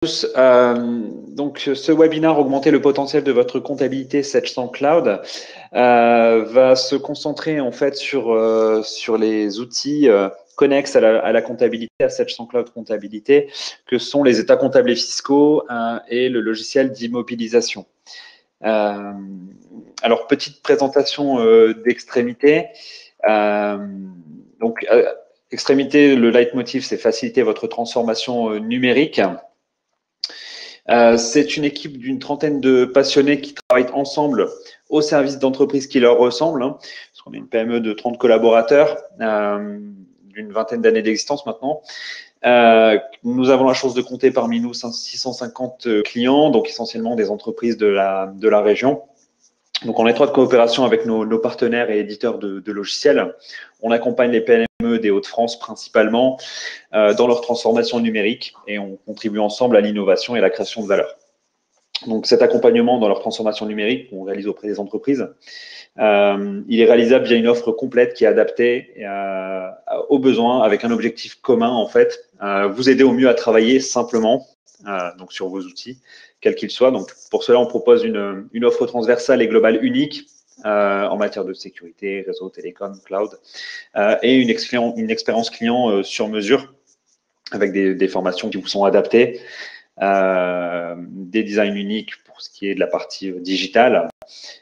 Donc, ce webinaire Augmenter le potentiel de votre comptabilité Sage Cloud va se concentrer en fait sur les outils connexes à la comptabilité, à Sage Cloud Comptabilité, que sont les états comptables et fiscaux et le logiciel d'immobilisation. Alors, petite présentation d'Extrémité. Donc, Extrémité, le leitmotiv, c'est faciliter votre transformation numérique. C'est une équipe d'une trentaine de passionnés qui travaillent ensemble au service d'entreprises qui leur ressemblent, parce qu'on est une PME de 30 collaborateurs, d'une vingtaine d'années d'existence maintenant. Nous avons la chance de compter parmi nous 650 clients, donc essentiellement des entreprises de la région. Donc, en étroite coopération avec nos partenaires et éditeurs de logiciels, on accompagne les PME des Hauts-de-France principalement dans leur transformation numérique et on contribue ensemble à l'innovation et à la création de valeur. Donc, cet accompagnement dans leur transformation numérique qu'on réalise auprès des entreprises, il est réalisable via une offre complète qui est adaptée aux besoins avec un objectif commun en fait, vous aider au mieux à travailler simplement donc sur vos outils, quels qu'ils soient. Donc, pour cela, on propose une offre transversale et globale unique en matière de sécurité, réseau, télécom, cloud, et une expérience client sur mesure avec des formations qui vous sont adaptées, des designs uniques pour ce qui est de la partie digitale.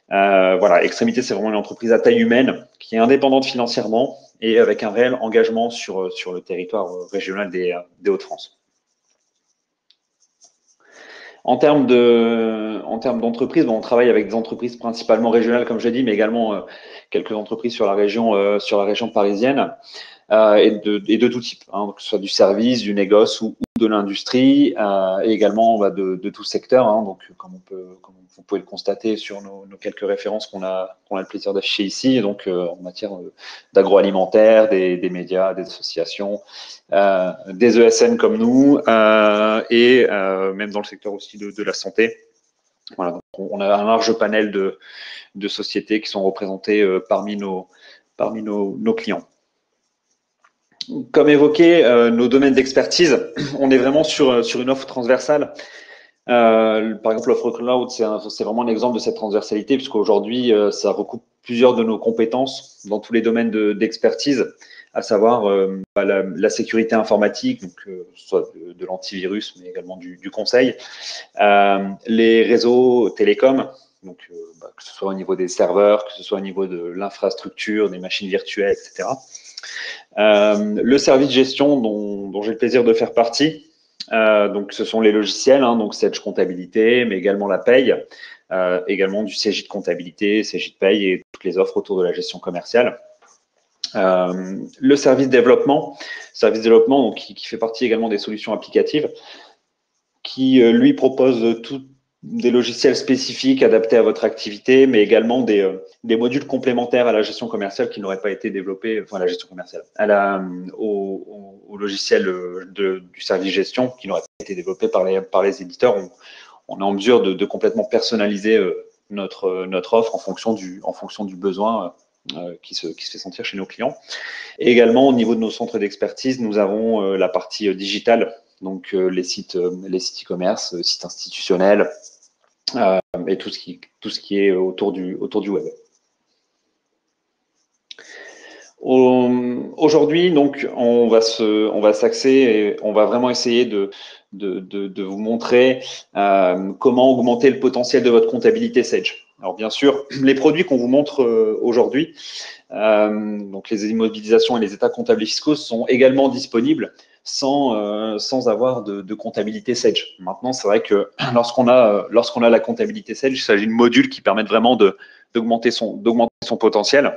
Voilà, Extrémité, c'est vraiment une entreprise à taille humaine qui est indépendante financièrement et avec un réel engagement sur le territoire régional des Hauts-de-France. En termes d'entreprises, on travaille avec des entreprises principalement régionales, comme je l'ai dit, mais également quelques entreprises sur la région parisienne et de tout type, que ce soit du service, du négoce ou de l'industrie, et également de tout secteur. Donc, comme vous pouvez le constater sur nos quelques références qu'on a le plaisir d'afficher ici, donc en matière d'agroalimentaire, des médias, des associations, des ESN comme nous, et même dans le secteur aussi de la santé. Voilà, donc on a un large panel de sociétés qui sont représentées parmi nos clients. Comme évoqué, nos domaines d'expertise, on est vraiment sur une offre transversale. Par exemple, l'offre cloud, c'est vraiment un exemple de cette transversalité, puisqu'aujourd'hui, ça recoupe plusieurs de nos compétences dans tous les domaines d'expertise, à savoir la sécurité informatique, donc soit de l'antivirus, mais également du conseil, les réseaux télécoms, donc que ce soit au niveau des serveurs, que ce soit au niveau de l'infrastructure, des machines virtuelles, etc. Le service de gestion dont j'ai le plaisir de faire partie, donc ce sont les logiciels, donc Sage Comptabilité, mais également la paye, également du CJ de comptabilité, CJ de paye et toutes les offres autour de la gestion commerciale. Le service développement donc, qui fait partie également des solutions applicatives, qui lui propose des logiciels spécifiques adaptés à votre activité, mais également des modules complémentaires à la gestion commerciale qui n'auraient pas été développés, enfin la gestion commerciale, au logiciel du service gestion qui n'aurait pas été développé par les éditeurs. On est en mesure de complètement personnaliser notre offre en fonction du besoin qui se fait sentir chez nos clients. Et également, au niveau de nos centres d'expertise, nous avons la partie digitale, donc les sites e-commerce, sites institutionnels, et tout ce qui est autour du web. Aujourd'hui, donc, on va s'axer et on va vraiment essayer de vous montrer comment augmenter le potentiel de votre comptabilité Sage. Alors, bien sûr, les produits qu'on vous montre aujourd'hui, donc les immobilisations et les états comptables et fiscaux, sont également disponibles sans avoir de comptabilité Sage. Maintenant, c'est vrai que lorsqu'on a la comptabilité Sage, il s'agit de modules qui permettent vraiment d'augmenter son potentiel.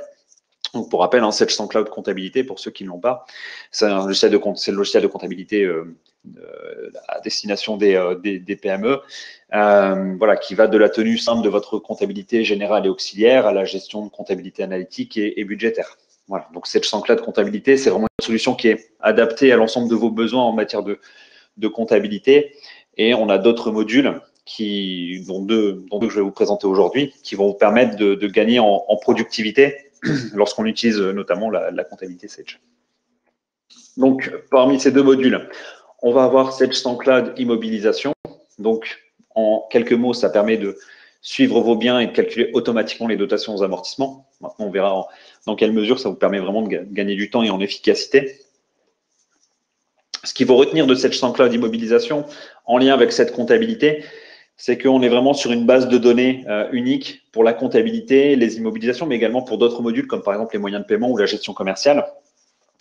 Donc, pour rappel, Sage Cloud Comptabilité, pour ceux qui ne l'ont pas, c'est le logiciel de comptabilité à destination des PME, voilà, qui va de la tenue simple de votre comptabilité générale et auxiliaire à la gestion de comptabilité analytique et budgétaire. Voilà, donc Sage Cloud Comptabilité, c'est vraiment une solution qui est adaptée à l'ensemble de vos besoins en matière de comptabilité. Et on a d'autres modules dont deux que je vais vous présenter aujourd'hui, qui vont vous permettre de gagner en productivité lorsqu'on utilise notamment la comptabilité Sage. Donc, parmi ces deux modules, on va avoir Sage Cloud Immobilisation, Donc, en quelques mots, ça permet de suivre vos biens et de calculer automatiquement les dotations aux amortissements. Maintenant, on verra dans quelle mesure ça vous permet vraiment de gagner du temps et en efficacité. Ce qu'il faut retenir de cette SaintCloud Immobilisation en lien avec cette comptabilité, c'est qu'on est vraiment sur une base de données unique pour la comptabilité, les immobilisations, mais également pour d'autres modules comme par exemple les moyens de paiement ou la gestion commerciale.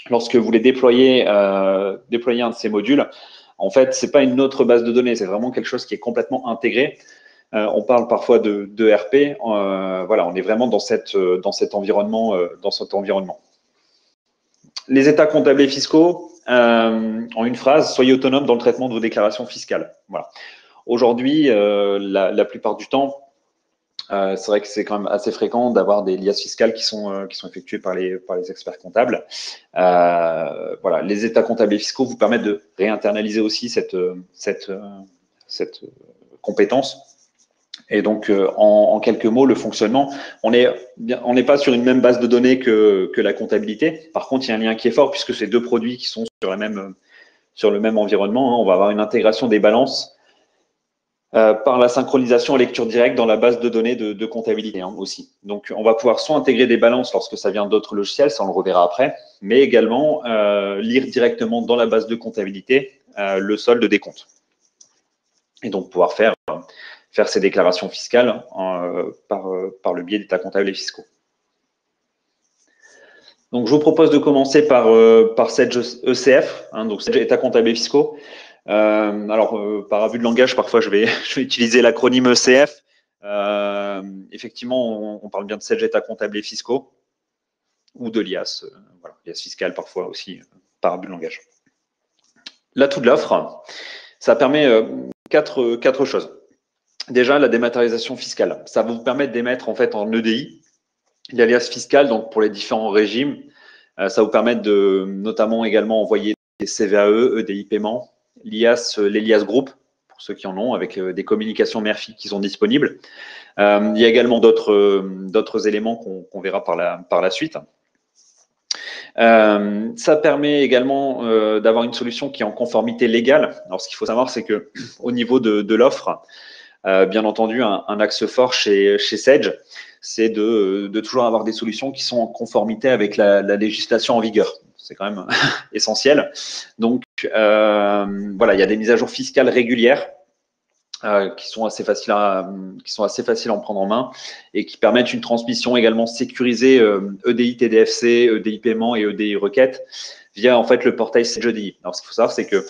Lorsque vous voulez déployer un de ces modules, en fait, ce n'est pas une autre base de données, c'est vraiment quelque chose qui est complètement intégré. On parle parfois de RP. Voilà, on est vraiment dans cet environnement. Les états comptables et fiscaux, en une phrase, soyez autonome dans le traitement de vos déclarations fiscales. Voilà. Aujourd'hui, la plupart du temps, c'est vrai que c'est quand même assez fréquent d'avoir des liasses fiscales qui sont effectuées par les experts comptables. Voilà, les états comptables et fiscaux vous permettent de réinternaliser aussi cette compétence. Et donc, en quelques mots, le fonctionnement, on n'est pas sur une même base de données que la comptabilité. Par contre, il y a un lien qui est fort puisque c'est deux produits qui sont sur le même environnement. On va avoir une intégration des balances par la synchronisation en lecture directe dans la base de données de comptabilité aussi. Donc, on va pouvoir soit intégrer des balances lorsque ça vient d'autres logiciels, ça on le reverra après, mais également lire directement dans la base de comptabilité le solde des comptes. Et donc, pouvoir faire ces déclarations fiscales par le biais d'états comptables et fiscaux. Donc, je vous propose de commencer par Sage ECF, donc Sage états comptables et fiscaux. Par abus de langage, parfois je vais utiliser l'acronyme ECF. Effectivement, on parle bien de Sage états comptables et fiscaux ou de l'IAS, voilà, l'IAS fiscale parfois aussi, par abus de langage. L'atout de l'offre, ça permet quatre choses. Déjà, la dématérialisation fiscale. Ça va vous permettre d'émettre en fait en EDI l'alias fiscal, donc pour les différents régimes. Ça vous permet de notamment également envoyer des CVAE, EDI paiement, les l'IAS Group, pour ceux qui en ont, avec des communications mère-fille qui sont disponibles. Il y a également d'autres éléments qu'on verra par la suite. Ça permet également d'avoir une solution qui est en conformité légale. Alors, ce qu'il faut savoir, c'est que au niveau de l'offre, bien entendu, un axe fort chez Sage, c'est de toujours avoir des solutions qui sont en conformité avec la législation en vigueur. C'est quand même essentiel. Donc, voilà, il y a des mises à jour fiscales régulières qui sont assez faciles à en prendre en main et qui permettent une transmission également sécurisée EDI TDFC, EDI paiement et EDI requête via en fait le portail Sage EDI. Alors, ce qu'il faut savoir, c'est que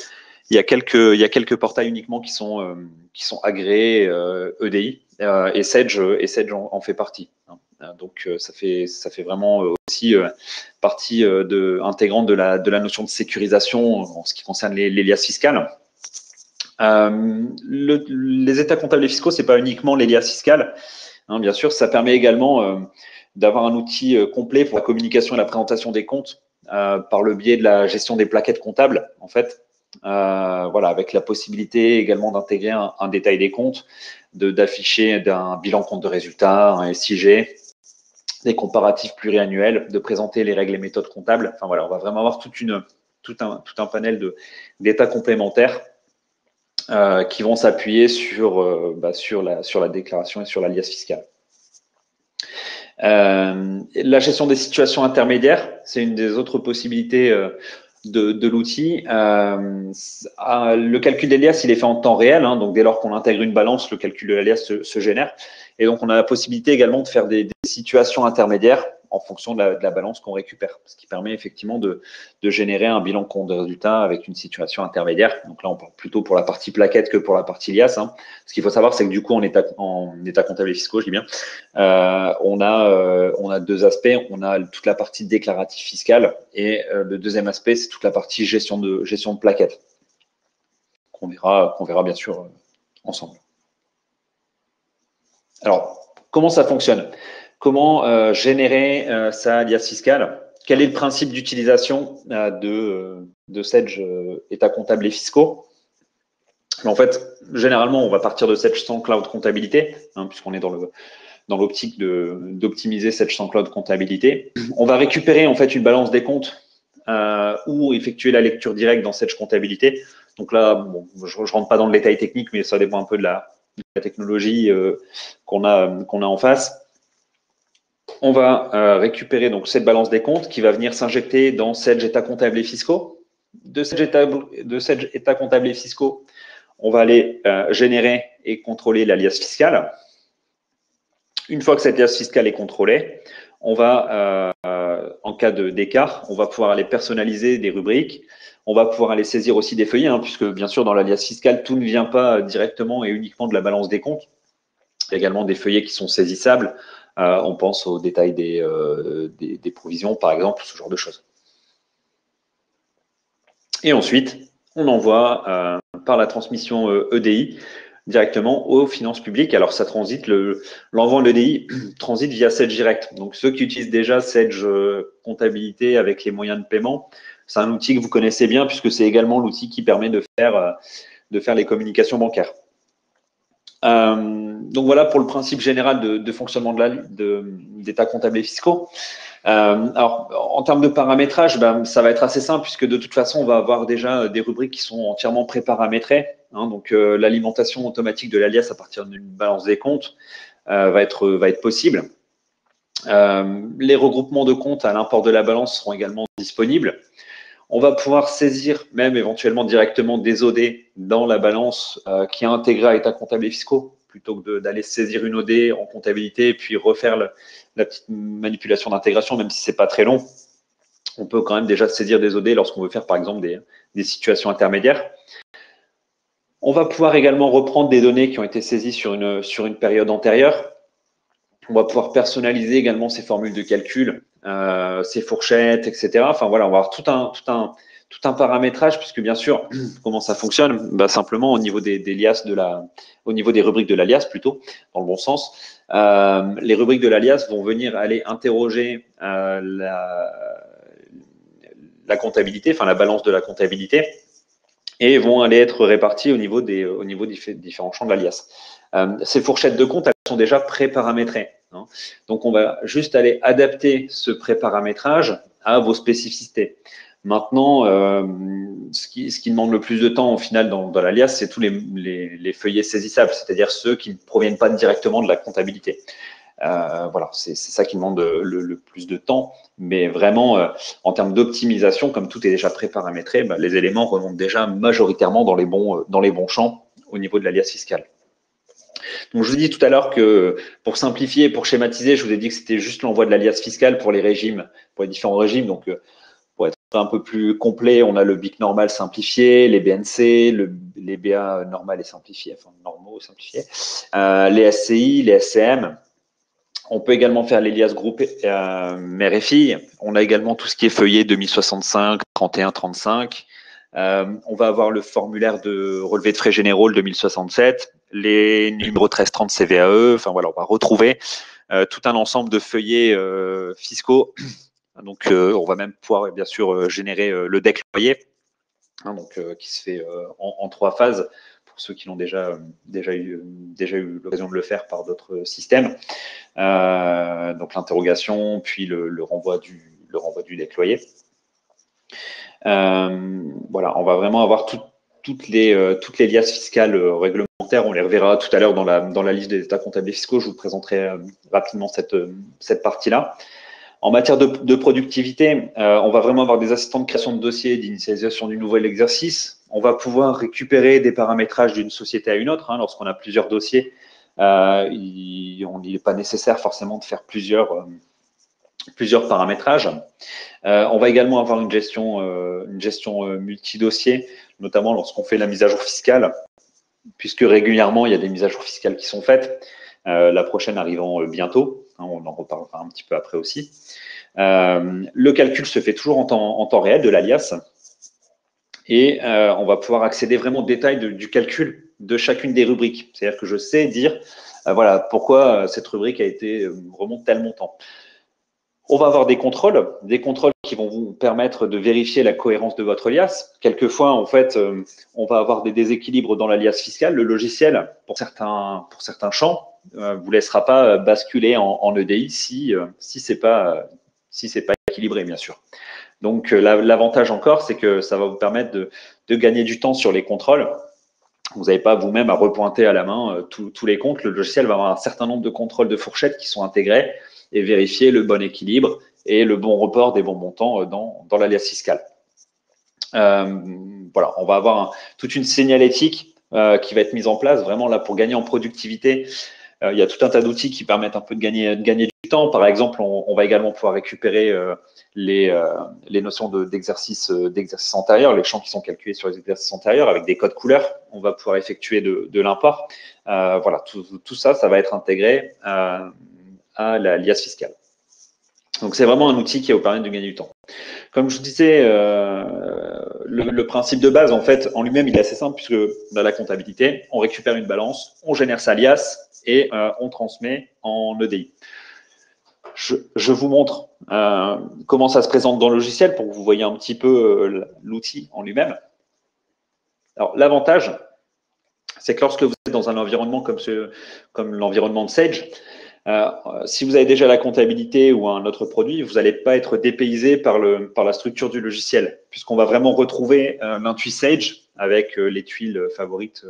il y a quelques portails uniquement qui sont agréés EDI et Sage en fait partie. Donc ça fait vraiment aussi partie intégrante de la notion de sécurisation en ce qui concerne les liasses fiscales. Les états comptables et fiscaux, c'est pas uniquement les liasses fiscales. Bien sûr, ça permet également d'avoir un outil complet pour la communication et la présentation des comptes par le biais de la gestion des plaquettes comptables, en fait. Voilà, avec la possibilité également d'intégrer un détail des comptes, d'afficher un bilan compte de résultats, un SIG, des comparatifs pluriannuels, de présenter les règles et méthodes comptables. Enfin voilà, on va vraiment avoir tout un panel d'états complémentaires qui vont s'appuyer sur la déclaration et sur la liasse fiscale. La gestion des situations intermédiaires, c'est une des autres possibilités de l'outil. Le calcul des liasses, il est fait en temps réel, donc dès lors qu'on intègre une balance, le calcul de la liasse se génère. Et donc, on a la possibilité également de faire des situations intermédiaires en fonction de la balance qu'on récupère, ce qui permet effectivement de générer un bilan compte de résultat avec une situation intermédiaire. Donc là, on parle plutôt pour la partie plaquette que pour la partie liasse. Ce qu'il faut savoir, c'est que du coup, en état comptable et fiscaux, je dis bien, on a deux aspects. On a toute la partie déclarative fiscale et le deuxième aspect, c'est toute la partie gestion de plaquettes qu'on verra bien sûr ensemble. Alors, comment ça fonctionne? Comment générer sa liasse fiscale? Quel est le principe d'utilisation de Sage états comptables et fiscaux? En fait, généralement, on va partir de Sage SaintCloud comptabilité, puisqu'on est dans l'optique d'optimiser Sage SaintCloud comptabilité. On va récupérer en fait une balance des comptes ou effectuer la lecture directe dans Sage comptabilité. Donc là, bon, je ne rentre pas dans le détail technique, mais ça dépend un peu de la technologie qu'on a en face. On va récupérer donc cette balance des comptes qui va venir s'injecter dans Sage états comptables et fiscaux. De Sage états comptables et fiscaux, on va aller générer et contrôler l'alias fiscal. Une fois que cette alias fiscale est contrôlée, on va, en cas d'écart, on va pouvoir aller personnaliser des rubriques. On va pouvoir aller saisir aussi des feuillets, puisque bien sûr, dans l'alias fiscal, tout ne vient pas directement et uniquement de la balance des comptes. Il y a également des feuillets qui sont saisissables. On pense au détail des provisions, par exemple, ce genre de choses. Et ensuite, on envoie par la transmission EDI directement aux finances publiques. Alors, ça transite, l'envoi de l'EDI transite via Sage Direct. Donc, ceux qui utilisent déjà Sage Comptabilité avec les moyens de paiement, c'est un outil que vous connaissez bien puisque c'est également l'outil qui permet de faire les communications bancaires. Donc, voilà pour le principe général de fonctionnement d'états comptables et fiscaux. Alors, en termes de paramétrage, ça va être assez simple puisque de toute façon, on va avoir déjà des rubriques qui sont entièrement préparamétrées. Donc, l'alimentation automatique de l'alias à partir d'une balance des comptes va être possible. Les regroupements de comptes à l'import de la balance seront également disponibles. On va pouvoir saisir même éventuellement directement des OD dans la balance qui est intégrée à états comptables et fiscaux plutôt que d'aller saisir une OD en comptabilité et puis refaire la petite manipulation d'intégration, même si ce n'est pas très long. On peut quand même déjà saisir des OD lorsqu'on veut faire, par exemple, des situations intermédiaires. On va pouvoir également reprendre des données qui ont été saisies sur une période antérieure. On va pouvoir personnaliser également ces formules de calcul, ces fourchettes, etc. Enfin, voilà, on va avoir tout un paramétrage, puisque bien sûr, comment ça fonctionne? Simplement au niveau des liasses au niveau des rubriques de l'alias plutôt, dans le bon sens. Les rubriques de l'alias vont venir aller interroger la comptabilité, enfin la balance de la comptabilité, et vont aller être réparties au niveau des différents champs de l'alias. Ces fourchettes de compte, elles sont déjà pré-paramétrées. Donc, on va juste aller adapter ce pré-paramétrage à vos spécificités. Maintenant, ce qui demande le plus de temps au final dans l'alias, c'est tous les feuillets saisissables, c'est-à-dire ceux qui ne proviennent pas directement de la comptabilité. Voilà, c'est ça qui demande le plus de temps. Mais vraiment, en termes d'optimisation, comme tout est déjà pré-paramétré, les éléments remontent déjà majoritairement dans les bons champs au niveau de l'alias fiscal. Donc, je vous ai dit tout à l'heure que pour simplifier, pour schématiser, je vous ai dit que c'était juste l'envoi de l'alias fiscal pour les régimes, pour les différents régimes. Donc, pour être un peu plus complet, on a le BIC normal simplifié, les BNC, les BA normal et simplifié, enfin normaux simplifiés, les SCI, les SCM. On peut également faire l'Elias Group mère et fille. On a également tout ce qui est feuillet 2065, 31, 35. On va avoir le formulaire de relevé de frais généraux 2067, les numéros 1330 CVAE. Enfin voilà, on va retrouver tout un ensemble de feuillets fiscaux. Donc, on va même pouvoir bien sûr générer le DEC loyer, qui se fait en 3 phases pour ceux qui l'ont déjà eu l'occasion de le faire par d'autres systèmes. Donc l'interrogation, puis le renvoi du DEC loyer. Voilà, on va vraiment avoir toutes les liasses fiscales réglementaires. On les reverra tout à l'heure dans la liste des états comptables et fiscaux. Je vous présenterai rapidement cette partie-là. En matière de productivité, on va vraiment avoir des assistants de création de dossiers, d'initialisation du nouvel exercice. On va pouvoir récupérer des paramétrages d'une société à une autre. Lorsqu'on a plusieurs dossiers, il n'est pas nécessaire forcément de faire plusieurs paramétrages. On va également avoir une gestion multi-dossier, notamment lorsqu'on fait la mise à jour fiscale, puisque régulièrement, il y a des mises à jour fiscales qui sont faites. La prochaine arrivant bientôt, on en reparlera un petit peu après aussi. Le calcul se fait toujours en temps réel de l'alias et on va pouvoir accéder vraiment au détail du calcul de chacune des rubriques. C'est-à-dire que je sais dire voilà pourquoi cette rubrique remonte tel montant. On va avoir des contrôles qui vont vous permettre de vérifier la cohérence de votre alias. Quelquefois, en fait, on va avoir des déséquilibres dans l'alias fiscal. Le logiciel, pour certains champs, vous laissera pas basculer en EDI si c'est pas équilibré, bien sûr. Donc, l'avantage encore, c'est que ça va vous permettre de gagner du temps sur les contrôles. Vous n'avez pas vous-même à repointer à la main tous les comptes. Le logiciel va avoir un certain nombre de contrôles de fourchettes qui sont intégrés et vérifier le bon équilibre et le bon report des bons montants dans l'alias fiscal. Voilà, on va avoir toute une signalétique qui va être mise en place vraiment là pour gagner en productivité. Il y a tout un tas d'outils qui permettent un peu de gagner du temps. Par exemple, on va également pouvoir récupérer les notions d'exercice antérieur, les champs qui sont calculés sur les exercices antérieurs avec des codes couleurs. On va pouvoir effectuer de l'import. Voilà, tout ça, ça va être intégré à la l'IAS fiscale. Donc, c'est vraiment un outil qui va vous permettre de gagner du temps. Comme je vous disais, le principe de base, en fait, en lui-même, il est assez simple puisque dans la comptabilité, on récupère une balance, on génère sa liasse et on transmet en EDI. Je vous montre comment ça se présente dans le logiciel pour que vous voyez un petit peu l'outil en lui-même. Alors, l'avantage, c'est que lorsque vous êtes dans un environnement comme l'environnement de Sage, si vous avez déjà la comptabilité ou un autre produit, vous n'allez pas être dépaysé par la structure du logiciel, puisqu'on va vraiment retrouver l'intui Sage avec les tuiles favorites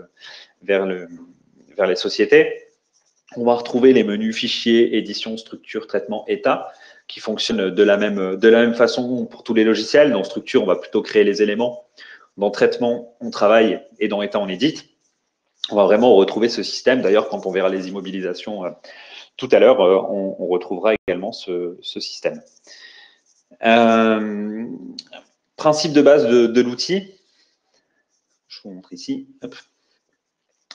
vers les sociétés. On va retrouver les menus fichiers, édition, structure, traitement, état, qui fonctionnent de la même façon pour tous les logiciels. Dans structure, on va plutôt créer les éléments. Dans traitement, on travaille et dans état, on édite. On va vraiment retrouver ce système. D'ailleurs, quand on verra les immobilisations tout à l'heure, on retrouvera également ce système. Principe de base de l'outil. Je vous montre ici. Hop.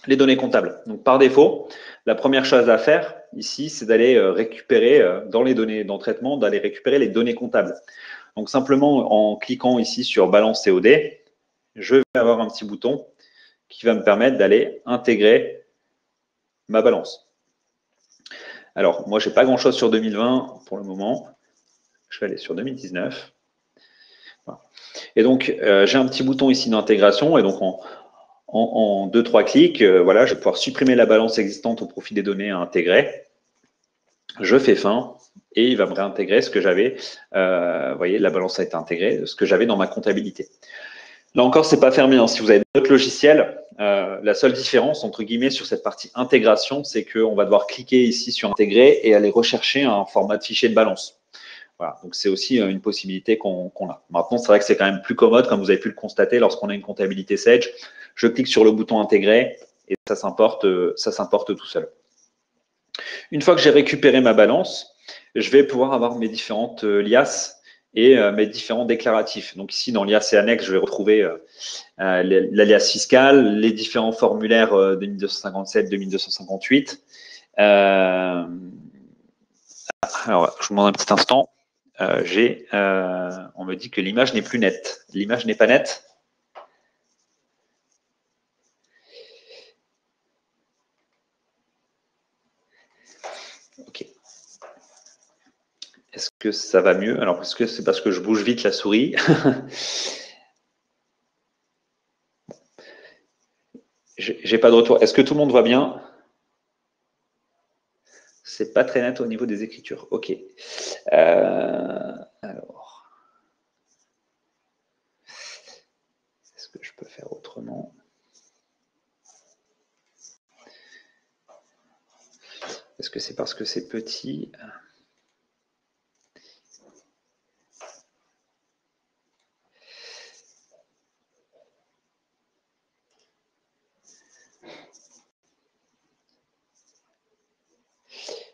Les données comptables. Donc, par défaut, la première chose à faire ici, c'est d'aller récupérer dans les données dans traitement, d'aller récupérer les données comptables. Donc, simplement en cliquant ici sur Balance COD, je vais avoir un petit bouton qui va me permettre d'aller intégrer ma balance. Alors, moi, je n'ai pas grand-chose sur 2020 pour le moment. Je vais aller sur 2019. Voilà. Et donc, j'ai un petit bouton ici d'intégration. Et donc, en 2-3 clics, voilà, je vais pouvoir supprimer la balance existante au profit des données à intégrer. Je fais fin et il va me réintégrer ce que j'avais. Vous voyez, la balance a été intégrée, ce que j'avais dans ma comptabilité. Là encore, c'est pas fermé. Si vous avez d'autres logiciels, la seule différence, entre guillemets, sur cette partie intégration, c'est qu'on va devoir cliquer ici sur intégrer et aller rechercher un format de fichier de balance. Voilà, donc c'est aussi une possibilité qu'on a. Maintenant, c'est vrai que c'est quand même plus commode, comme vous avez pu le constater, lorsqu'on a une comptabilité Sage. Je clique sur le bouton intégrer et ça s'importe tout seul. Une fois que j'ai récupéré ma balance, je vais pouvoir avoir mes différentes liasses et mes différents déclaratifs. Donc ici, dans liasses et annexes, je vais retrouver l'alias fiscal, les différents formulaires de 1257, 2258. Alors, je vous demande un petit instant. On me dit que l'image n'est plus nette. L'image n'est pas nette. Ok. Est-ce que ça va mieux? Alors, est-ce que c'est parce que je bouge vite la souris? J'ai pas de retour. Est-ce que tout le monde voit bien? C'est pas très net au niveau des écritures. Ok. Alors, est-ce que je peux faire autrement? Est-ce que c'est parce que c'est petit?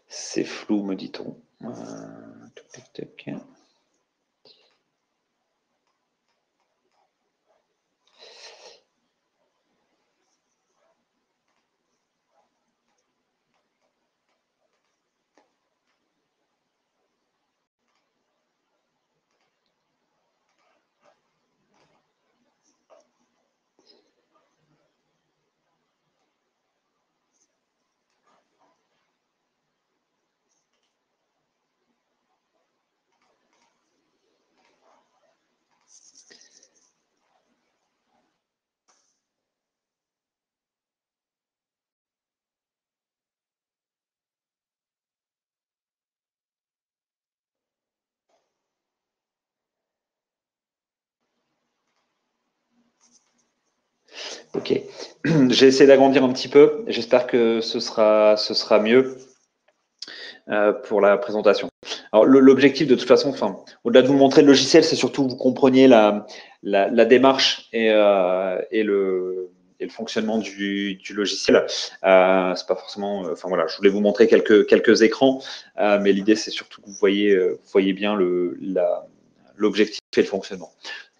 C'est flou, me dit-on. Ok. J'ai essayé d'agrandir un petit peu. J'espère que ce sera mieux pour la présentation. Alors, l'objectif, de toute façon, enfin, au-delà de vous montrer le logiciel, c'est surtout que vous compreniez la démarche et le fonctionnement du logiciel. C'est pas forcément, enfin voilà, je voulais vous montrer quelques écrans, mais l'idée c'est surtout que vous voyez bien l'objectif et le fonctionnement.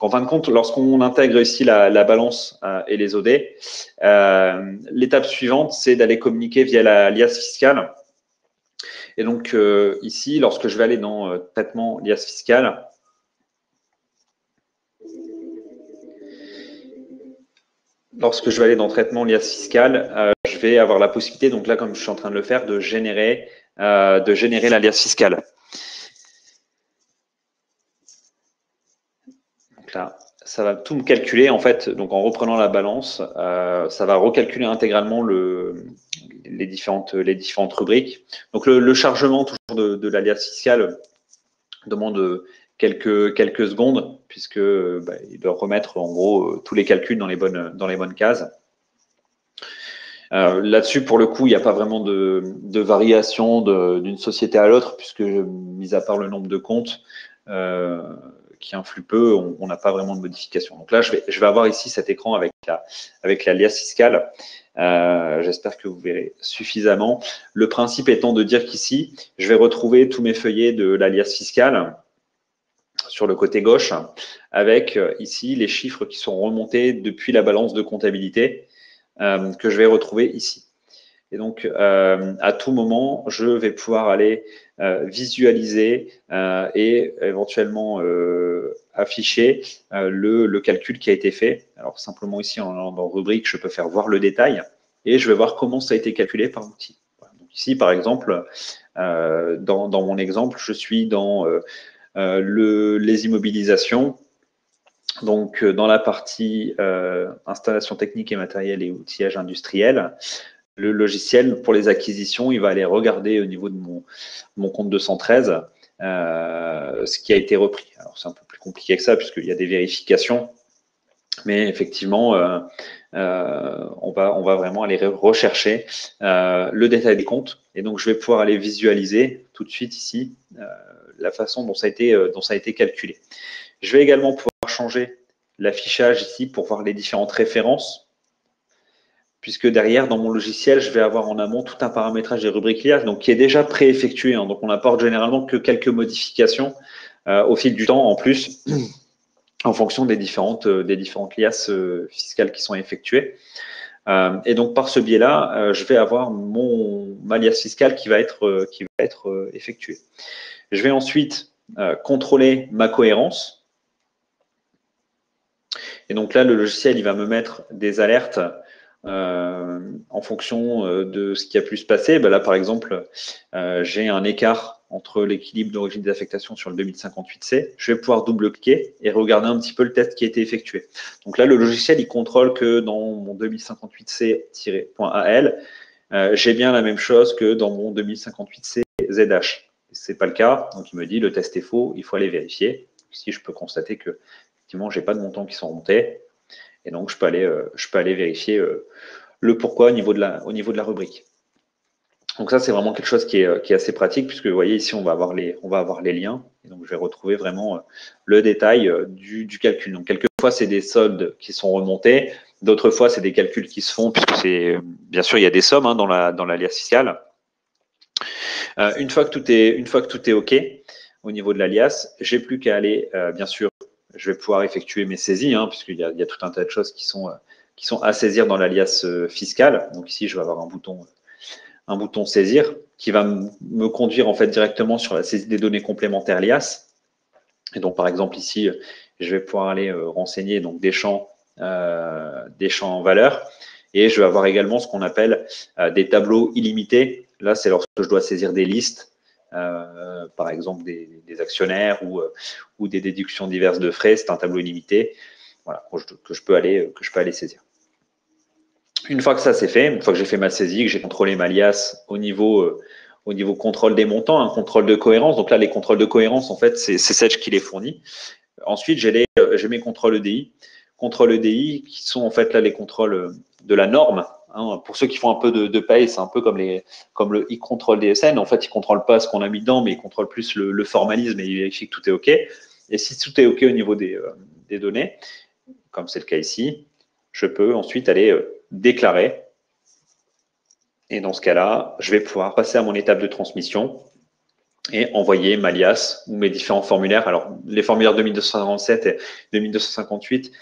En fin de compte, lorsqu'on intègre ici la balance et les OD, l'étape suivante, c'est d'aller communiquer via l'IAS fiscale. Et donc ici, lorsque je vais aller dans traitement l'IAS fiscale, je vais avoir la possibilité, donc là, comme je suis en train de le faire, de générer l'alias fiscal. Donc là, ça va tout me calculer, en fait, donc en reprenant la balance, ça va recalculer intégralement les différentes rubriques. Donc le chargement toujours de l'alias fiscal demande quelques secondes, puisque il doit remettre en gros tous les calculs dans les bonnes cases. Là-dessus, pour le coup, il n'y a pas vraiment de variation d'une société à l'autre, puisque, mis à part le nombre de comptes qui influe peu, on n'a pas vraiment de modification. Donc là, je vais avoir ici cet écran avec l'alias fiscal. J'espère que vous verrez suffisamment. Le principe étant de dire qu'ici, je vais retrouver tous mes feuillets de l'alias fiscal sur le côté gauche, avec ici les chiffres qui sont remontés depuis la balance de comptabilité que je vais retrouver ici. Et donc, à tout moment, je vais pouvoir aller visualiser et éventuellement afficher le calcul qui a été fait. Alors, simplement ici, dans rubrique, je peux faire voir le détail et je vais voir comment ça a été calculé par outil. Voilà. Donc ici, par exemple, dans mon exemple, je suis dans les immobilisations. Donc, dans la partie installation technique et matériel et outillage industriel, le logiciel, pour les acquisitions, il va aller regarder au niveau de mon compte 213 ce qui a été repris. Alors, c'est un peu plus compliqué que ça, puisqu'il y a des vérifications. Mais effectivement, on va vraiment aller rechercher le détail des comptes. Et donc, je vais pouvoir aller visualiser tout de suite ici la façon dont ça a été calculé. Je vais également pouvoir changer l'affichage ici pour voir les différentes références, puisque derrière, dans mon logiciel, je vais avoir en amont tout un paramétrage des rubriques LIAS, donc qui est déjà préeffectué. Donc, on n'apporte généralement que quelques modifications au fil du temps, en plus, en fonction des différentes LIAS fiscales qui sont effectuées. Et donc, par ce biais-là, je vais avoir ma LIAS fiscale qui va être effectuée. Je vais ensuite contrôler ma cohérence. Et donc là, le logiciel, il va me mettre des alertes en fonction de ce qui a pu se passer. Ben là, par exemple, j'ai un écart entre l'équilibre d'origine des affectations sur le 2058C. Je vais pouvoir double-cliquer et regarder un petit peu le test qui a été effectué. Donc là, le logiciel, il contrôle que dans mon 2058C-.al, j'ai bien la même chose que dans mon 2058C-ZH. Ce n'est pas le cas, donc il me dit le test est faux, il faut aller vérifier. Ici, je peux constater que effectivement, je n'ai pas de montants qui sont remontés. Et donc, je peux aller vérifier le pourquoi au niveau de la rubrique. Donc ça, c'est vraiment quelque chose qui est assez pratique, puisque vous voyez ici, on va avoir les liens. Et donc, je vais retrouver vraiment le détail du calcul. Donc, quelquefois, c'est des soldes qui sont remontés. D'autres fois, c'est des calculs qui se font, puisque bien sûr, il y a des sommes dans l'alias fiscal. Une fois que tout est OK au niveau de l'alias, j'ai plus qu'à aller, bien sûr, je vais pouvoir effectuer mes saisies, puisqu'il y a tout un tas de choses qui sont à saisir dans l'alias fiscal. Donc ici, je vais avoir un bouton saisir qui va me conduire en fait directement sur la saisie des données complémentaires LIAS. Et donc, par exemple, ici, je vais pouvoir aller renseigner donc, des champs en valeur. Et je vais avoir également ce qu'on appelle des tableaux illimités. Là, c'est lorsque je dois saisir des listes, par exemple des actionnaires ou des déductions diverses de frais. C'est un tableau illimité, voilà, que je peux aller saisir. Une fois que ça c'est fait, une fois que j'ai fait ma saisie, que j'ai contrôlé ma liasse au niveau contrôle des montants, un contrôle de cohérence. Donc là, les contrôles de cohérence, en fait, c'est Sage qui les fournit. Ensuite, j'ai mes contrôles EDI. contrôles EDI, qui sont en fait là les contrôles de la norme. Hein. Pour ceux qui font un peu de paye, c'est un peu comme le e-control DSN. En fait, ils ne contrôlent pas ce qu'on a mis dedans, mais ils contrôlent plus le formalisme et ils vérifient que tout est OK. Et si tout est OK au niveau des données, comme c'est le cas ici, je peux ensuite aller déclarer. Et dans ce cas-là, je vais pouvoir passer à mon étape de transmission et envoyer ma liasse ou mes différents formulaires. Alors, les formulaires 2257 et 2258,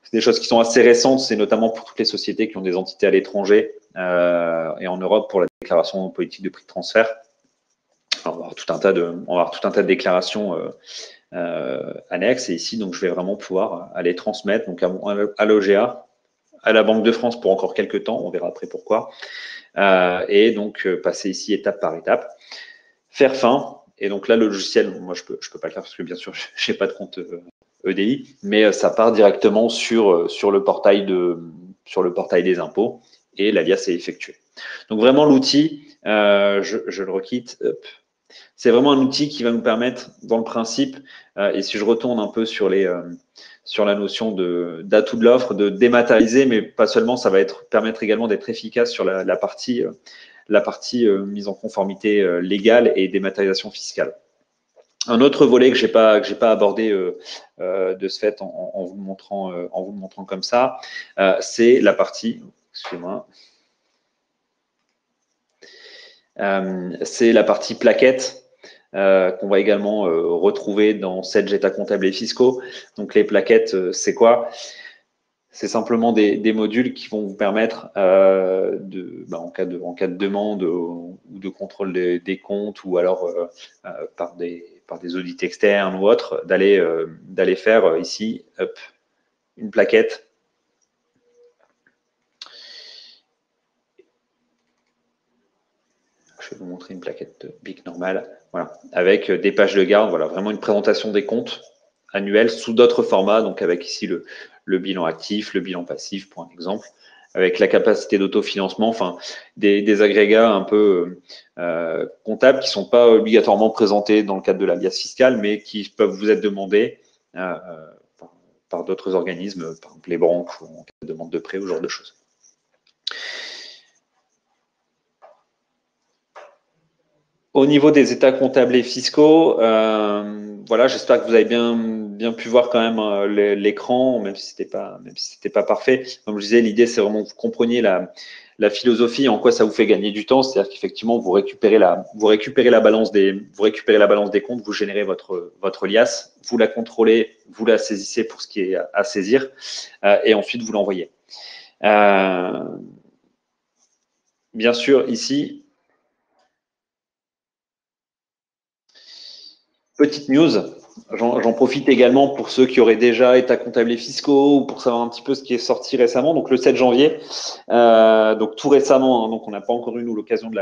c'est des choses qui sont assez récentes. C'est notamment pour toutes les sociétés qui ont des entités à l'étranger et en Europe pour la déclaration de politique de prix de transfert. Alors, on va avoir tout un tas de déclarations annexes. Et ici, donc, je vais vraiment pouvoir aller transmettre donc, à l'OGA, à la Banque de France pour encore quelques temps. On verra après pourquoi. Et donc, passer ici étape par étape. Faire fin, et donc là, le logiciel, moi, je peux pas le faire parce que bien sûr, je n'ai pas de compte EDI, mais ça part directement sur le portail des impôts et l'alias est effectué. Donc vraiment, l'outil, je le requitte, c'est vraiment un outil qui va nous permettre, dans le principe, et si je retourne un peu sur la notion d'atout de l'offre, de dématérialiser, mais pas seulement, ça va permettre également d'être efficace sur la partie mise en conformité légale et dématérialisation fiscale. Un autre volet que j'ai pas abordé de ce fait en vous le montrant comme ça, c'est la partie, excusez-moi, c'est la partie plaquettes qu'on va également retrouver dans 7 états comptables et fiscaux. Donc les plaquettes, c'est quoi? C'est simplement des modules qui vont vous permettre, en cas de demande ou de contrôle des comptes ou alors par des audits externes ou autres, d'aller faire ici une plaquette. Je vais vous montrer une plaquette BIC normale, voilà, avec des pages de garde, voilà, vraiment une présentation des comptes annuels sous d'autres formats, donc avec ici le bilan actif, le bilan passif, pour un exemple, avec la capacité d'autofinancement, enfin des agrégats un peu comptables qui ne sont pas obligatoirement présentés dans le cadre de l'alias fiscale, mais qui peuvent vous être demandés par d'autres organismes, par exemple les banques ou en cas de demande de prêt ou ce genre de choses. Au niveau des états comptables et fiscaux, voilà, j'espère que vous avez bien pu voir quand même l'écran, même si c'était pas parfait. Comme je disais, l'idée c'est vraiment que vous compreniez la philosophie, en quoi ça vous fait gagner du temps, c'est-à-dire qu'effectivement vous récupérez la balance des comptes, vous générez votre liasse, vous la contrôlez, vous la saisissez pour ce qui est à saisir, et ensuite vous l'envoyez. Bien sûr, ici. Petite news, j'en profite également pour ceux qui auraient déjà état comptable et fiscaux ou pour savoir un petit peu ce qui est sorti récemment. Donc le 7 janvier, donc tout récemment, hein, donc on n'a pas encore eu nous l'occasion de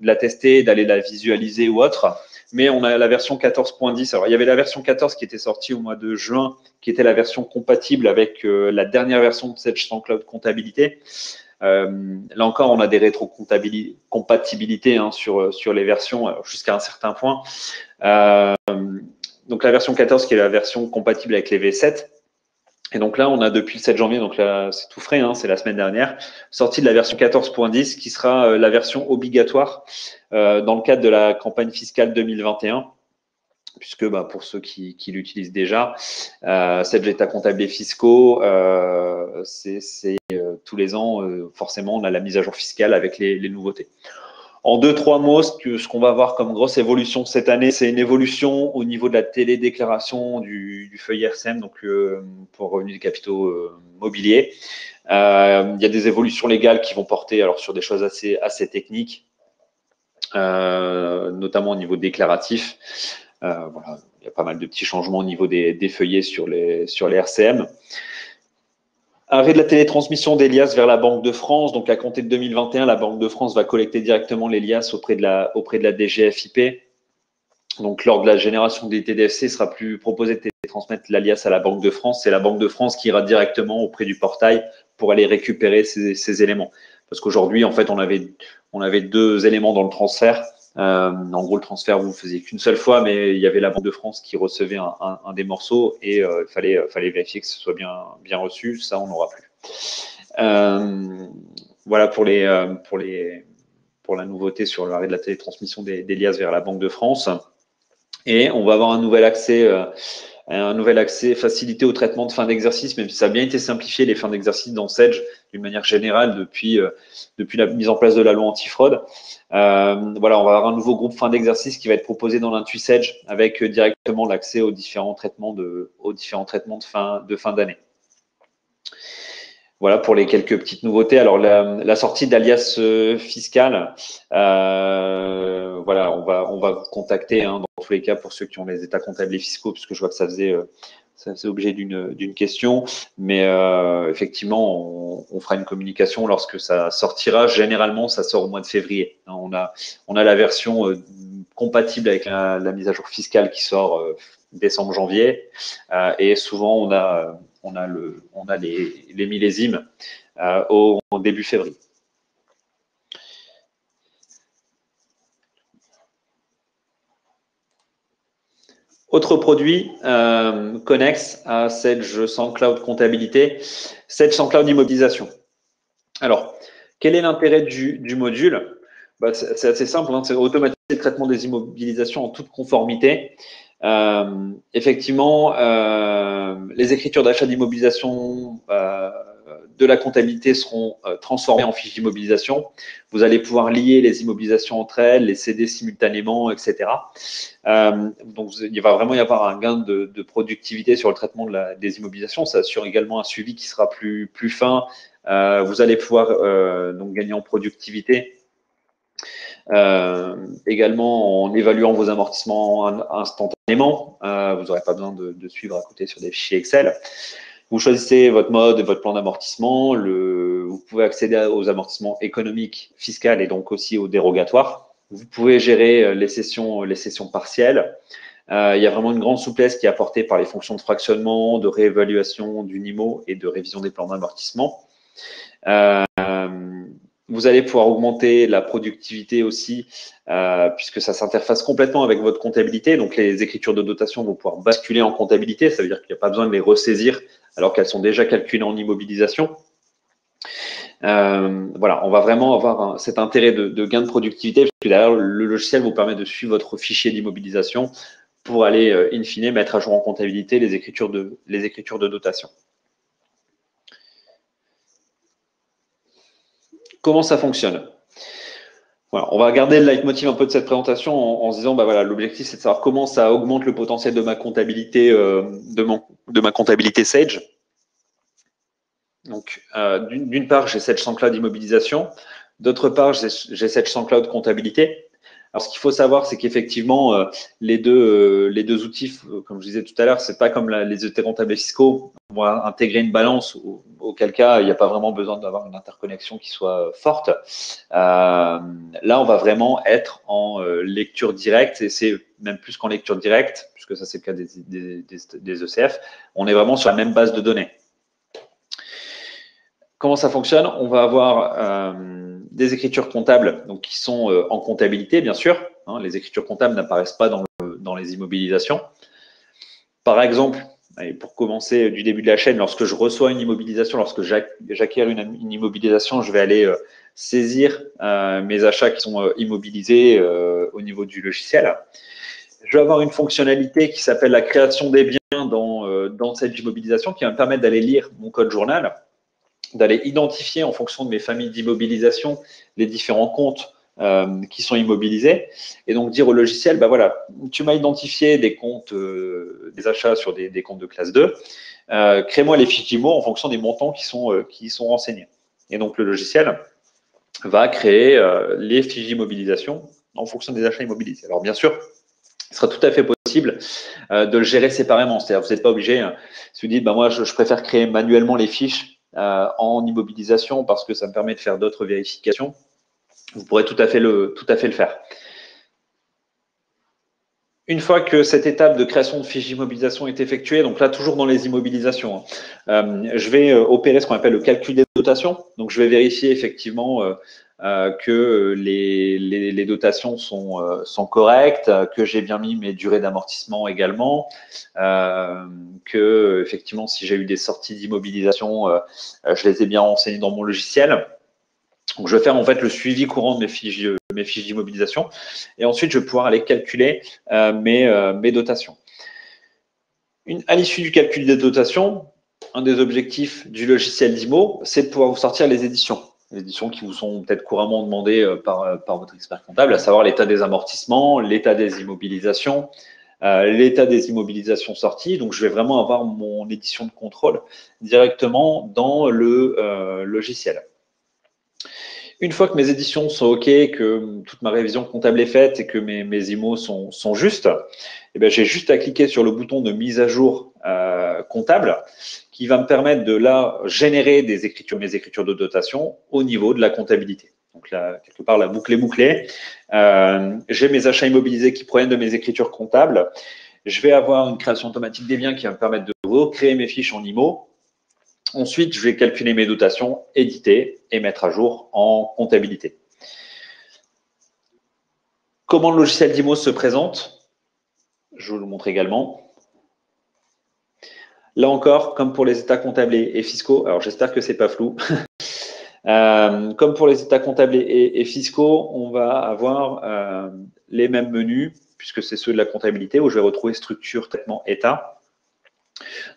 la tester, d'aller la visualiser ou autre, mais on a la version 14.10. Alors il y avait la version 14 qui était sortie au mois de juin, qui était la version compatible avec la dernière version de Sage Cloud Comptabilité. Là encore, on a des rétrocompatibilités hein, sur les versions jusqu'à un certain point. Donc la version 14 qui est la version compatible avec les V7. Et donc là, on a depuis le 7 janvier, donc là c'est tout frais, hein, c'est la semaine dernière, sortie de la version 14.10 qui sera la version obligatoire dans le cadre de la campagne fiscale 2021. Puisque pour ceux qui l'utilisent déjà, cette état comptable et fiscaux, c'est tous les ans, forcément, on a la mise à jour fiscale avec les nouveautés. En 2-3 mots, ce qu'on va voir comme grosse évolution cette année, c'est une évolution au niveau de la télédéclaration du feuillet RCM, donc pour revenus des capitaux mobiliers. Il y a des évolutions légales qui vont porter alors, sur des choses assez techniques, notamment au niveau déclaratif. Voilà, il y a pas mal de petits changements au niveau des feuillets sur les RCM. Arrêt de la télétransmission des liasses vers la Banque de France. Donc, à compter de 2021, la Banque de France va collecter directement les liasses auprès de la DGFiP. Donc, lors de la génération des TDFC, il sera plus proposé de télétransmettre l'alias à la Banque de France. C'est la Banque de France qui ira directement auprès du portail pour aller récupérer ces éléments. Parce qu'aujourd'hui, en fait, on avait 2 éléments dans le transfert. En gros, le transfert, vous ne le faisiez qu'une seule fois, mais il y avait la Banque de France qui recevait un des morceaux et il fallait vérifier que ce soit bien reçu. Ça, on n'aura plus. Voilà pour la nouveauté sur l'arrêt de la télétransmission des liasses vers la Banque de France. Et on va avoir un nouvel accès facilité au traitement de fin d'exercice, même si ça a bien été simplifié, les fins d'exercice dans Sage, d'une manière générale, depuis la mise en place de la loi antifraude. Voilà, on va avoir un nouveau groupe fin d'exercice qui va être proposé dans l'Intuit Sage, avec directement l'accès aux différents traitements de fin d'année. Voilà pour les quelques petites nouveautés. Alors la sortie d'alias fiscal, voilà, on va vous contacter dans tous les cas pour ceux qui ont les états comptables et fiscaux, puisque je vois que ça faisait objet d'une question. Mais effectivement, on fera une communication lorsque ça sortira. Généralement, ça sort au mois de février. On a la version compatible avec la mise à jour fiscale qui sort décembre-janvier, et souvent on a les millésimes au début février. Autre produit connexe à Sage sans cloud comptabilité, Sage sans cloud immobilisation. Alors, quel est l'intérêt du module? C'est assez simple, c'est automatiser le traitement des immobilisations en toute conformité. Effectivement, les écritures d'achat d'immobilisation de la comptabilité seront transformées en fiches d'immobilisation. Vous allez pouvoir lier les immobilisations entre elles, les céder simultanément, etc. Donc, il va vraiment y avoir un gain de productivité sur le traitement des immobilisations. Ça assure également un suivi qui sera plus fin. Vous allez pouvoir donc gagner en productivité. Également en évaluant vos amortissements instantanément. Vous n'aurez pas besoin de suivre à côté sur des fichiers Excel. Vous choisissez votre mode et votre plan d'amortissement. Vous pouvez accéder aux amortissements économiques, fiscaux et donc aussi aux dérogatoires. Vous pouvez gérer les sessions partielles. Il y a vraiment une grande souplesse qui est apportée par les fonctions de fractionnement, de réévaluation du NIMO et de révision des plans d'amortissement. Vous allez pouvoir augmenter la productivité aussi, puisque ça s'interface complètement avec votre comptabilité. Donc, les écritures de dotation vont pouvoir basculer en comptabilité. Ça veut dire qu'il n'y a pas besoin de les ressaisir alors qu'elles sont déjà calculées en immobilisation. Voilà, on va vraiment avoir cet intérêt de gain de productivité, parce que derrière, le logiciel vous permet de suivre votre fichier d'immobilisation pour aller, in fine, mettre à jour en comptabilité les écritures de dotation. Comment ça fonctionne? Voilà, on va garder le leitmotiv un peu de cette présentation en se disant, voilà, l'objectif c'est de savoir comment ça augmente le potentiel de ma comptabilité, de ma comptabilité Sage. Donc, d'une part, j'ai Sage sans cloud immobilisation. D'autre part, j'ai Sage sans cloud comptabilité. Alors, ce qu'il faut savoir, c'est qu'effectivement, les deux outils, comme je disais tout à l'heure, c'est pas comme les états comptables et fiscaux. On va intégrer une balance, auquel cas, il n'y a pas vraiment besoin d'avoir une interconnexion qui soit forte. Là, on va vraiment être en lecture directe, et c'est même plus qu'en lecture directe, puisque ça, c'est le cas des ECF. On est vraiment sur la même base de données. Comment ça fonctionne? On va avoir des écritures comptables donc, qui sont en comptabilité, bien sûr. Les écritures comptables n'apparaissent pas dans les immobilisations. Par exemple, pour commencer du début de la chaîne, lorsque je reçois une immobilisation, lorsque j'acquiers une immobilisation, je vais aller saisir mes achats qui sont immobilisés au niveau du logiciel. Je vais avoir une fonctionnalité qui s'appelle la création des biens dans cette immobilisation qui va me permettre d'aller lire mon code journal, d'aller identifier en fonction de mes familles d'immobilisation les différents comptes qui sont immobilisés, et donc dire au logiciel, voilà, tu m'as identifié des comptes, des achats sur des comptes de classe 2, crée-moi les fiches d'IMO en fonction des montants qui sont renseignés. Et donc le logiciel va créer les fiches d'immobilisation en fonction des achats immobilisés. Alors bien sûr, il sera tout à fait possible de le gérer séparément, c'est-à-dire vous n'êtes pas obligé, si vous dites, moi je préfère créer manuellement les fiches en immobilisation parce que ça me permet de faire d'autres vérifications, vous pourrez tout à fait le faire. Une fois que cette étape de création de fiches d'immobilisation est effectuée, donc là, toujours dans les immobilisations, je vais opérer ce qu'on appelle le calcul des dotations. Donc, je vais vérifier effectivement que les dotations sont correctes, que j'ai bien mis mes durées d'amortissement également, que effectivement si j'ai eu des sorties d'immobilisation, je les ai bien renseignées dans mon logiciel. Donc, je vais faire en fait le suivi courant de mes fiches d'immobilisation et ensuite je vais pouvoir aller calculer mes dotations. À l'issue du calcul des dotations, un des objectifs du logiciel d'IMO, c'est de pouvoir vous sortir les éditions qui vous sont peut-être couramment demandées par votre expert comptable, à savoir l'état des amortissements, l'état des immobilisations, l'état des immobilisations sorties. Donc, je vais vraiment avoir mon édition de contrôle directement dans le logiciel. Une fois que mes éditions sont OK, que toute ma révision comptable est faite et que mes IMO sont justes, eh bien, j'ai juste à cliquer sur le bouton de mise à jour comptable qui va me permettre de là générer mes écritures de dotation au niveau de la comptabilité. Donc là, quelque part, la boucle est bouclée. J'ai mes achats immobilisés qui proviennent de mes écritures comptables. Je vais avoir une création automatique des biens qui va me permettre de recréer mes fiches en IMO. Ensuite, je vais calculer mes dotations, éditer et mettre à jour en comptabilité. Comment le logiciel d'IMO se présente? Je vous le montre également. Là encore, comme pour les états comptables et fiscaux, alors j'espère que ce n'est pas flou. Comme pour les états comptables et fiscaux, on va avoir les mêmes menus, puisque c'est ceux de la comptabilité, où je vais retrouver structure, traitement, état.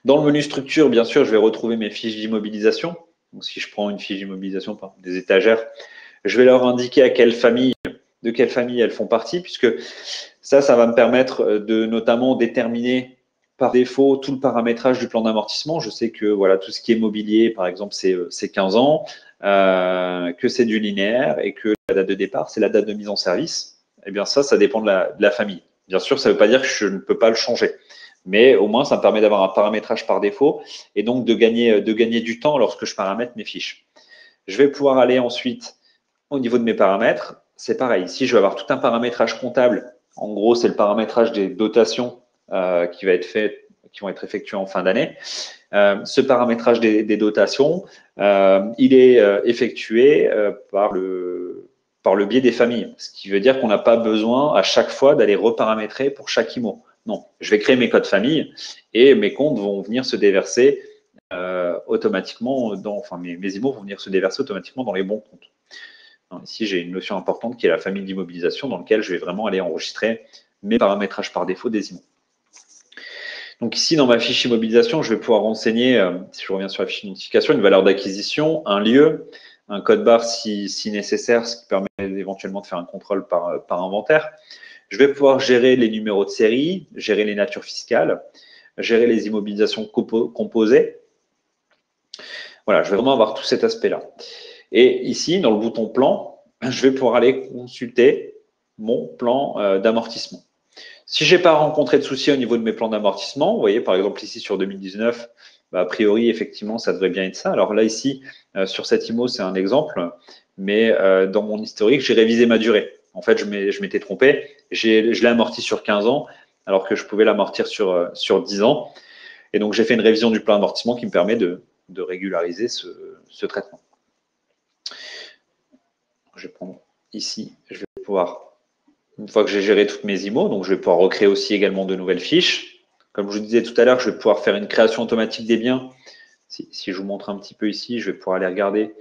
Dans le menu structure, bien sûr, je vais retrouver mes fiches d'immobilisation. Donc, si je prends une fiche d'immobilisation, par exemple, des étagères, je vais leur indiquer de quelle famille elles font partie, puisque ça va me permettre de notamment déterminer par défaut tout le paramétrage du plan d'amortissement. Je sais que voilà, tout ce qui est mobilier, par exemple, c'est 15 ans, que c'est du linéaire et que la date de départ, c'est la date de mise en service. Eh bien, ça dépend de la famille. Bien sûr, ça ne veut pas dire que je ne peux pas le changer. Mais au moins, ça me permet d'avoir un paramétrage par défaut et donc de gagner du temps lorsque je paramètre mes fiches. Je vais pouvoir aller ensuite au niveau de mes paramètres. C'est pareil. Ici, je vais avoir tout un paramétrage comptable. En gros, c'est le paramétrage des dotations qui vont être effectuées en fin d'année. Ce paramétrage des dotations, il est effectué par le biais des familles. Ce qui veut dire qu'on n'a pas besoin à chaque fois d'aller reparamétrer pour chaque IMO. Non, je vais créer mes codes famille et mes comptes vont venir se déverser automatiquement mes IMO vont venir se déverser automatiquement dans les bons comptes. Alors, ici, j'ai une notion importante qui est la famille d'immobilisation dans laquelle je vais vraiment aller enregistrer mes paramétrages par défaut des IMO. Donc ici, dans ma fiche immobilisation, je vais pouvoir renseigner, si je reviens sur la fiche d'identification, une valeur d'acquisition, un lieu, un code barre si nécessaire, ce qui permet éventuellement de faire un contrôle par inventaire. Je vais pouvoir gérer les numéros de série, gérer les natures fiscales, gérer les immobilisations composées. Voilà, je vais vraiment avoir tout cet aspect-là. Et ici, dans le bouton plan, je vais pouvoir aller consulter mon plan d'amortissement. Si je n'ai pas rencontré de soucis au niveau de mes plans d'amortissement, vous voyez, par exemple, ici sur 2019, a priori, effectivement, ça devrait bien être ça. Alors là, ici, sur cette IMO, c'est un exemple, mais dans mon historique, j'ai révisé ma durée. En fait, je m'étais trompé. Je l'ai amorti sur 15 ans, alors que je pouvais l'amortir sur 10 ans. Et donc, j'ai fait une révision du plan d'amortissement qui me permet de régulariser ce traitement. Je vais prendre ici, je vais pouvoir, une fois que j'ai géré toutes mes IMO, donc je vais pouvoir recréer aussi également de nouvelles fiches. Comme je vous disais tout à l'heure, je vais pouvoir faire une création automatique des biens. Si je vous montre un petit peu ici, je vais pouvoir aller regarder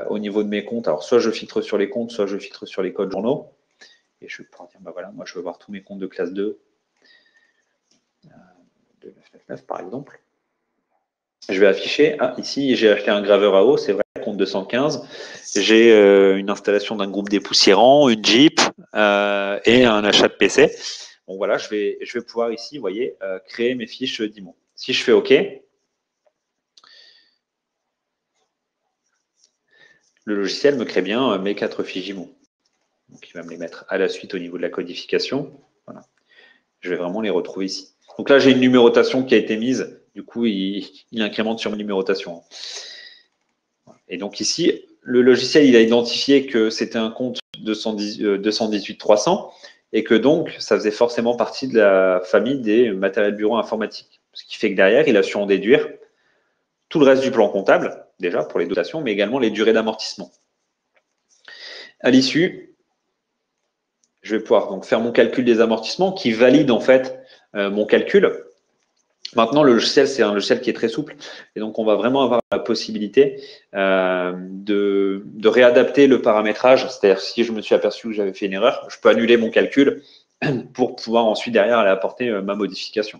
au niveau de mes comptes. Alors, soit je filtre sur les comptes, soit je filtre sur les codes journaux. Et je vais pouvoir dire, voilà, moi, je veux voir tous mes comptes de classe 2, de 999 par exemple. Je vais afficher, ici, j'ai acheté un graveur à eau, c'est vrai, compte 215. J'ai une installation d'un groupe dépoussiérant, une Jeep et un achat de PC. Donc voilà, je vais pouvoir ici, vous voyez, créer mes fiches d'IMO. Si je fais OK, le logiciel me crée bien mes 4 fiches IMO. Donc il va me les mettre à la suite au niveau de la codification. Voilà. Je vais vraiment les retrouver ici. Donc là, j'ai une numérotation qui a été mise. Du coup, il incrémente sur ma numérotation. Et donc ici, le logiciel, il a identifié que c'était un compte 218-300 et que donc, ça faisait forcément partie de la famille des matériels bureau informatiques. Ce qui fait que derrière, il a su en déduire tout le reste du plan comptable, déjà pour les dotations, mais également les durées d'amortissement. À l'issue, je vais pouvoir donc faire mon calcul des amortissements qui valide en fait mon calcul. Maintenant, le logiciel, c'est un logiciel qui est très souple et donc on va vraiment avoir la possibilité de réadapter le paramétrage. C'est-à-dire si je me suis aperçu que j'avais fait une erreur, je peux annuler mon calcul pour pouvoir ensuite derrière aller apporter ma modification.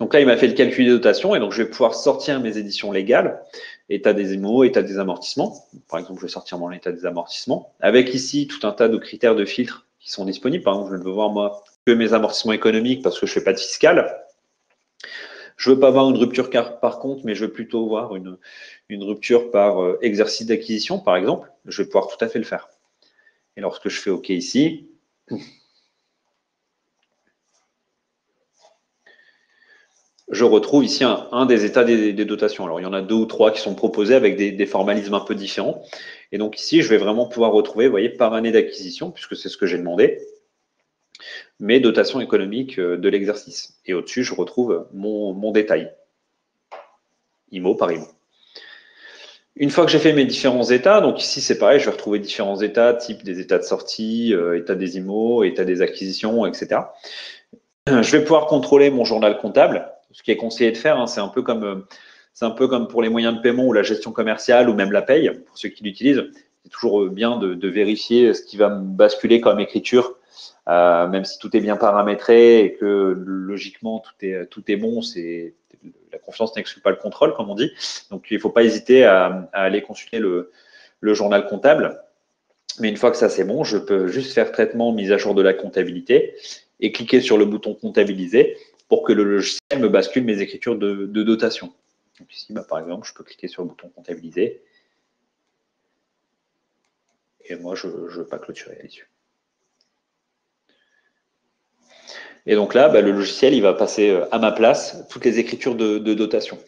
Donc là, il m'a fait le calcul des dotations et donc je vais pouvoir sortir mes éditions légales, état des émos, état des amortissements. Par exemple, je vais sortir mon état des amortissements avec ici tout un tas de critères de filtres qui sont disponibles. Par exemple, je ne veux voir moi que mes amortissements économiques parce que je ne fais pas de fiscal. Je ne veux pas avoir une rupture par contre, mais je veux plutôt voir une rupture par exercice d'acquisition, par exemple. Je vais pouvoir tout à fait le faire. Et lorsque je fais OK ici, je retrouve ici un des états des dotations. Alors, il y en a 2 ou 3 qui sont proposés avec des formalismes un peu différents. Et donc ici, je vais vraiment pouvoir retrouver, vous voyez, par année d'acquisition, puisque c'est ce que j'ai demandé, mes dotations économiques de l'exercice. Et au-dessus, je retrouve mon détail, IMO par IMO. Une fois que j'ai fait mes différents états, donc ici c'est pareil, je vais retrouver différents états, type des états de sortie, état des IMO, état des acquisitions, etc. Je vais pouvoir contrôler mon journal comptable. Ce qui est conseillé de faire, hein, c'est un peu comme pour les moyens de paiement ou la gestion commerciale ou même la paye, pour ceux qui l'utilisent. C'est toujours bien de vérifier ce qui va me basculer comme écriture, même si tout est bien paramétré et que logiquement tout est bon. La confiance n'exclut pas le contrôle, comme on dit. Donc il ne faut pas hésiter à aller consulter le journal comptable. Mais une fois que ça c'est bon, je peux juste faire traitement, mise à jour de la comptabilité et cliquer sur le bouton comptabiliser pour que le logiciel me bascule mes écritures de dotation. Donc ici, par exemple, je peux cliquer sur le bouton comptabiliser et moi je ne veux pas clôturer là-dessus. Et donc là, le logiciel il va passer à ma place toutes les écritures de dotation.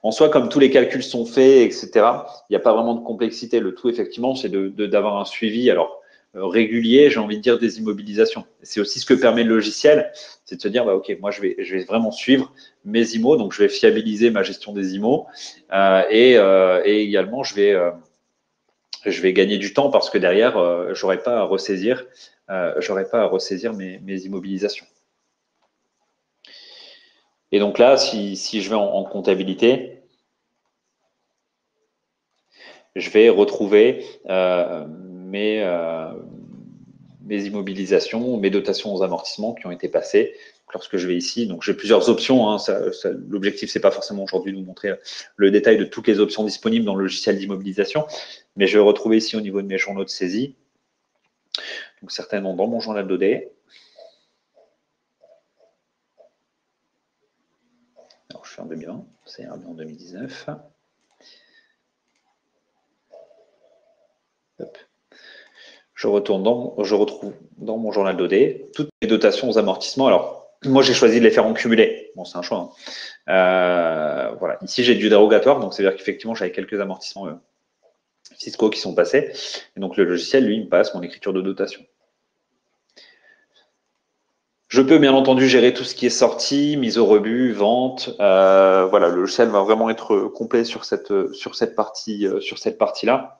En soi, comme tous les calculs sont faits, etc., il n'y a pas vraiment de complexité. Le tout, effectivement, c'est d'avoir un suivi régulier, j'ai envie de dire, des immobilisations. C'est aussi ce que permet le logiciel, c'est de se dire, OK, moi, je vais vraiment suivre mes IMO, donc je vais fiabiliser ma gestion des IMO et également, je vais gagner du temps parce que derrière, je n'aurai pas à ressaisir, mes immobilisations. Et donc là, si je vais en comptabilité, je vais retrouver mes immobilisations, mes dotations aux amortissements qui ont été passées. Donc, lorsque je vais ici, donc j'ai plusieurs options. Hein, l'objectif, c'est pas forcément aujourd'hui de vous montrer le détail de toutes les options disponibles dans le logiciel d'immobilisation, mais je vais retrouver ici au niveau de mes journaux de saisie, donc certainement dans mon journal d'OD. Alors, je suis en 2020, c'est en 2019. Hop. Je retrouve dans mon journal d'OD toutes mes dotations aux amortissements. Alors, moi, j'ai choisi de les faire en cumulé. Bon, c'est un choix. Hein. Voilà. Ici, j'ai du dérogatoire, donc c'est-à-dire qu'effectivement, j'avais quelques amortissements fiscaux qui sont passés. Et donc, le logiciel, lui, me passe mon écriture de dotation. Je peux bien entendu gérer tout ce qui est sortie, mise au rebut, vente. Voilà, le logiciel va vraiment être complet sur cette partie-là.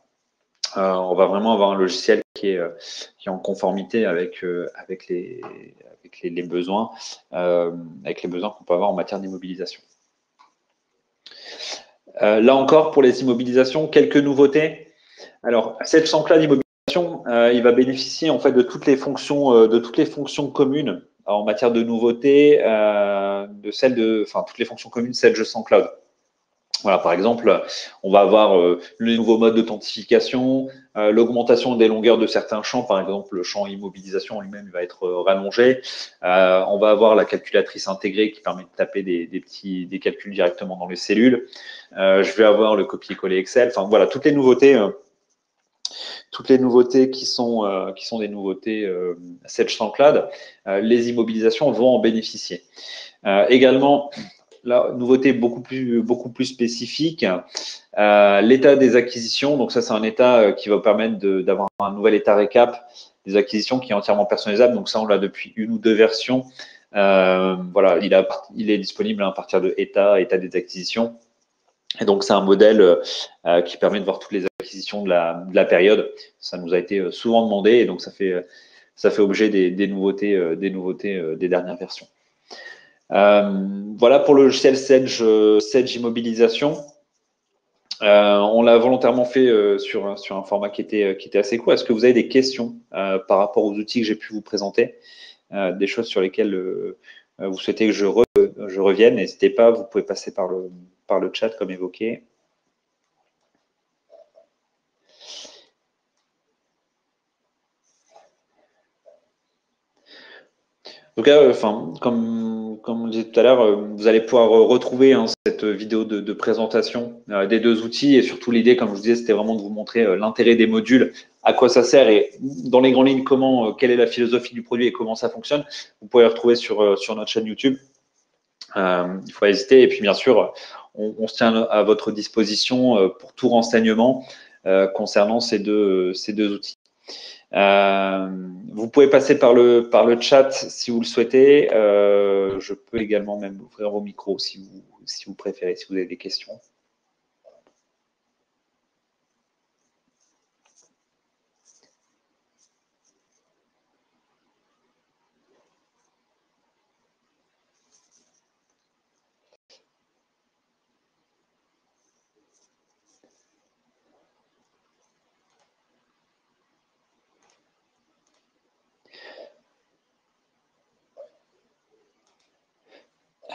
On va vraiment avoir un logiciel qui est en conformité avec les besoins, qu'on peut avoir en matière d'immobilisation. Là encore, pour les immobilisations, quelques nouveautés. Alors, cette champ-là d'immobilisation, il va bénéficier en fait de toutes les fonctions communes en matière de nouveautés, toutes les fonctions communes celles sans cloud. Voilà, par exemple, on va avoir le nouveau mode d'authentification, l'augmentation des longueurs de certains champs, par exemple, le champ immobilisation lui-même va être rallongé. On va avoir la calculatrice intégrée qui permet de taper des calculs directement dans les cellules. Je vais avoir le copier-coller Excel. Enfin, voilà, toutes les nouveautés qui sont des nouveautés Sage Cloud, les immobilisations vont en bénéficier. Également, la nouveauté beaucoup plus spécifique, l'état des acquisitions. Donc ça, c'est un état qui va permettre d'avoir un nouvel état récap des acquisitions qui est entièrement personnalisable. Donc ça, on l'a depuis 1 ou 2 versions. Voilà, il est disponible à partir de état des acquisitions. Et donc, c'est un modèle qui permet de voir toutes les acquisitions d'acquisition de la période. Ça nous a été souvent demandé et donc ça fait objet des nouveautés des dernières versions. Voilà pour le logiciel Sedge Immobilisation. On l'a volontairement fait sur un format qui était assez court. Est-ce que vous avez des questions par rapport aux outils que j'ai pu vous présenter, des choses sur lesquelles vous souhaitez que je revienne? N'hésitez pas, vous pouvez passer par le chat comme évoqué. En tout cas, comme on disait tout à l'heure, vous allez pouvoir retrouver cette vidéo de présentation des deux outils et surtout l'idée, comme je vous disais, c'était vraiment de vous montrer l'intérêt des modules, à quoi ça sert et dans les grandes lignes, quelle est la philosophie du produit et comment ça fonctionne. Vous pouvez le retrouver sur notre chaîne YouTube. Il ne faut pas hésiter. Et puis, bien sûr, on se tient à votre disposition pour tout renseignement concernant ces deux outils. Vous pouvez passer par le chat si vous le souhaitez. Je peux également même ouvrir vos micros si vous préférez, si vous avez des questions.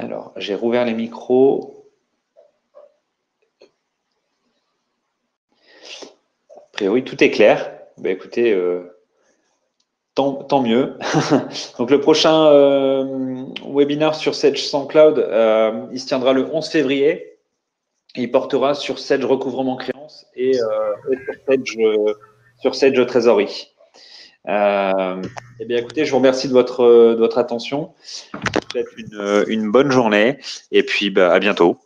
Alors, j'ai rouvert les micros. A priori, tout est clair. Ben, écoutez, tant mieux. Donc, le prochain webinaire sur Sedge sans Cloud, il se tiendra le 11 février. Il portera sur Sedge recouvrement créance et sur Sedge trésorerie. Eh bien, écoutez, je vous remercie de votre attention. Je vous souhaite une bonne journée et puis à bientôt.